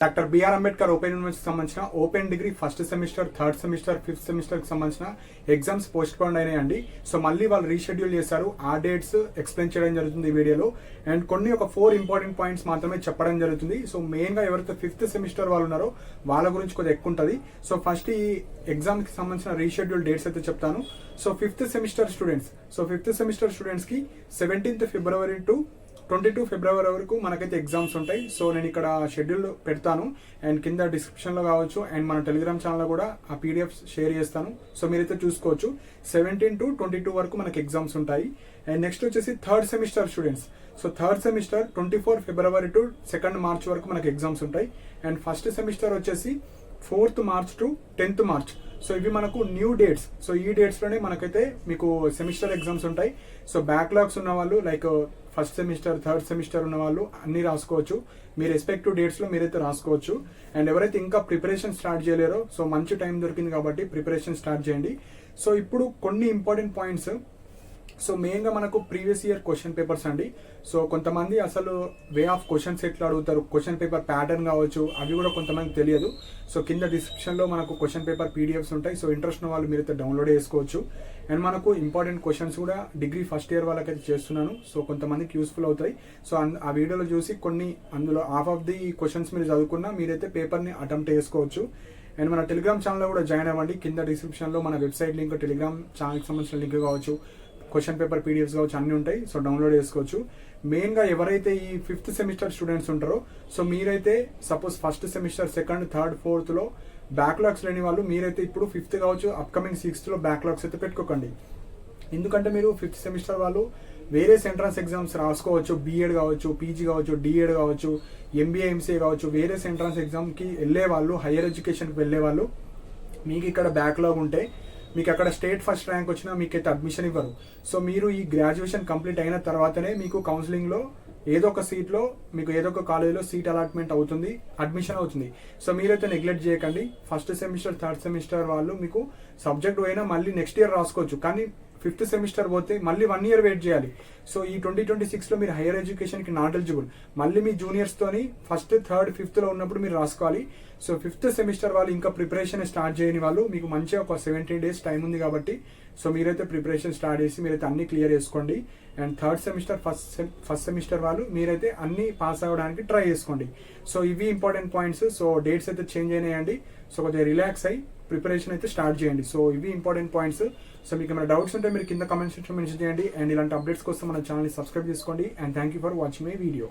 Doctor BR Ambedkar open యూనివర్సిటీకి సంబంధించిన open degree first semester, third semester, fifth సెమిస్టర్కి సంబంధించిన ఎగ్జామ్స్ పోస్ట్ పోన్ అయినాయండి. సో మళ్ళీ వాళ్ళు రీషెడ్యూల్ చేశారు. ఆ డేట్స్ ఎక్స్ప్లెయిన్ చేయడం జరుగుతుంది ఈ వీడియోలో. అండ్ కొన్ని ఒక 4 ఇంపార్టెంట్ పాయింట్స్ మాత్రమే చెప్పడం జరుగుతుంది. సో మెయిన్గా ఎవరైతే ఫిఫ్త్ సెమిస్టర్ వాళ్ళు ఉన్నారో వాళ్ళ గురించి కొద్దిగా ఎక్కువ ఉంటుంది. సో ఫస్ట్ ఈ ఎగ్జామ్కి సంబంధించిన రీషెడ్యూల్ డేట్స్ అయితే చెప్తాను. సో ఫిఫ్త్ సెమిస్టర్ స్టూడెంట్స్కి 17th ఫిబ్రవరి టు 22 ఫిబ్రవరి వరకు మనకైతే ఎగ్జామ్స్ ఉంటాయి. సో నేను ఇక్కడ షెడ్యూల్ పెడతాను అండ్ కింద డిస్క్రిప్షన్లో కావచ్చు అండ్ మన టెలిగ్రామ్ ఛానల్లో కూడా ఆ పీడిఎఫ్ షేర్ చేస్తాను. సో మీరైతే చూసుకోవచ్చు. 17 to 22 వరకు మనకి ఎగ్జామ్స్ ఉంటాయి. అండ్ నెక్స్ట్ వచ్చేసి third semester students. So third semester 24 February to 2 March వరకు మనకి ఎగ్జామ్స్ ఉంటాయి. అండ్ ఫస్ట్ సెమిస్టర్ వచ్చేసి 4th March to 10th March. So ఇవి మనకు న్యూ డేట్స్. సో ఈ డేట్స్లోనే మనకైతే మీకు సెమిస్టర్ ఎగ్జామ్స్ ఉంటాయి. సో బ్యాక్లాగ్స్ ఉన్న వాళ్ళు like first semester, third semester ఉన్న వాళ్ళు అన్ని రాసుకోవచ్చు. మీ రెస్పెక్టివ్ డేట్స్లో మీరైతే రాసుకోవచ్చు. అండ్ ఎవరైతే ఇంకా ప్రిపరేషన్ స్టార్ట్ చేయలేరో సో మంచి టైం దొరికింది కాబట్టి ప్రిపరేషన్ స్టార్ట్ చేయండి. సో ఇప్పుడు కొన్ని ఇంపార్టెంట్ పాయింట్స్. సో మెయిన్గా మనకు ప్రీవియస్ ఇయర్ క్వశ్చన్ పేపర్స్ అండి. సో కొంతమంది అసలు వే ఆఫ్ క్వశ్చన్స్ ఎట్లా అడుగుతారు, క్వశ్చన్ పేపర్ ప్యాటర్న్ కావచ్చు, అవి కూడా కొంతమంది తెలియదు. సో కింద డిస్క్రిప్షన్లో మనకు క్వశ్చన్ పేపర్ పీడిఎఫ్స్ ఉంటాయి. సో ఇంట్రెస్ట్ ఉన్న వాళ్ళు మీరైతే డౌన్లోడ్ చేసుకోవచ్చు. అండ్ మనకు ఇంపార్టెంట్ క్వశ్చన్స్ కూడా డిగ్రీ ఫస్ట్ ఇయర్ వాళ్ళకైతే చేస్తున్నాను. సో కొంతమందికి యూస్ఫుల్ అవుతాయి. సో ఆ వీడియోలో చూసి కొన్ని అందులో హాఫ్ ఆఫ్ ది క్వశ్చన్స్ మీరు చదువుకున్నా మీరైతే పేపర్ని అటెంప్ట్ చేసుకోవచ్చు. అండ్ మన టెలిగ్రామ్ ఛానల్లో కూడా జాయిన్ అవ్వండి. కింద డిస్క్రిప్షన్లో మన వెబ్సైట్ లింక్, టెలిగ్రామ్ ఛానల్కి సంబంధించిన లింక్ కావచ్చు, క్వశ్చన్ పేపర్ పీడిఎఫ్స్ కావచ్చు, అన్నీ ఉంటాయి. సో డౌన్లోడ్ చేసుకోవచ్చు. మెయిన్గా ఎవరైతే ఈ ఫిఫ్త్ సెమిస్టర్ స్టూడెంట్స్ ఉంటారో సో మీరైతే suppose first semester, second, third, ఫోర్త్లో బ్యాక్లాగ్స్ లేని వాళ్ళు మీరైతే ఇప్పుడు ఫిఫ్త్ కావచ్చు, అప్కమింగ్ 6th బ్యాక్లాగ్స్ అయితే పెట్టుకోకండి. ఎందుకంటే మీరు ఫిఫ్త్ సెమిస్టర్ వాళ్ళు వేరే ఎంట్రన్స్ ఎగ్జామ్స్ రాసుకోవచ్చు. బీఎడ్ కావచ్చు, పీజీ కావచ్చు, డిఎడ్ కావచ్చు, ఎంబీఏ, ఎంసీఏ కావచ్చు. వేరే ఎంట్రన్స్ ఎగ్జామ్కి వెళ్ళే వాళ్ళు, హైయర్ ఎడ్యుకేషన్కి వెళ్ళే వాళ్ళు మీకు ఇక్కడ బ్యాక్లాగ్ ఉంటే మీకు అక్కడ స్టేట్ ఫస్ట్ ర్యాంక్ వచ్చినా మీకైతే అడ్మిషన్ ఇవ్వరు. సో మీరు ఈ గ్రాడ్యుయేషన్ కంప్లీట్ అయిన తర్వాతనే మీకు కౌన్సిలింగ్లో ఏదో ఒక సీట్లో మీకు ఏదో ఒక కాలేజీలో సీట్ అలాట్మెంట్ అవుతుంది, అడ్మిషన్ అవుతుంది. సో మీరైతే నెగ్లెక్ట్ చేయకండి. ఫస్ట్ సెమిస్టర్, థర్డ్ సెమిస్టర్ వాళ్ళు మీకు సబ్జెక్ట్ పోయినా మళ్ళీ నెక్స్ట్ ఇయర్ రాసుకోవచ్చు. కానీ ఫిఫ్త్ సెమిస్టర్ పోతే మళ్ళీ 1 year వెయిట్ చేయాలి. సో ఈ 2026లో మీరు హైయర్ ఎడ్యుకేషన్కి నాట్ ఎలిజిబుల్. మళ్ళీ మీ జూనియర్స్తోని ఫస్ట్, థర్డ్, ఫిఫ్త్లో ఉన్నప్పుడు మీరు రాసుకోవాలి. సో ఫిఫ్త్ సెమిస్టర్ వాళ్ళు ఇంకా ప్రిపరేషన్ స్టార్ట్ చేయని వాళ్ళు మీకు మంచిగా ఒక 70 days టైం ఉంది కాబట్టి సో మీరైతే ప్రిపరేషన్ స్టార్ట్ చేసి మీరైతే అన్ని క్లియర్ చేసుకోండి. And third semester, first semester వాళ్ళు మీరైతే అన్ని పాస్ అవ్వడానికి ట్రై చేసుకోండి. సో ఇవి ఇంపార్టెంట్ పాయింట్స్. సో డేట్స్ అయితే చేంజ్ అయినాయండి. సో కొద్దిగా రిలాక్స్ అయ్యి ప్రిపరేషన్ అయితే స్టార్ట్ చేయండి. సో ఇవి ఇంపార్టెంట్ పాయింట్స్. సో మీకు ఏమైనా డౌట్స్ ఉంటే మీరు కింద కామెంట్ సెక్షన్ మెన్షన్ చేయండి. అండ్ ఇలాంటి అప్డేట్స్ కోసం మన ఛానల్ని సబ్స్క్రైబ్ చేసుకోండి. And thank you for watching my video.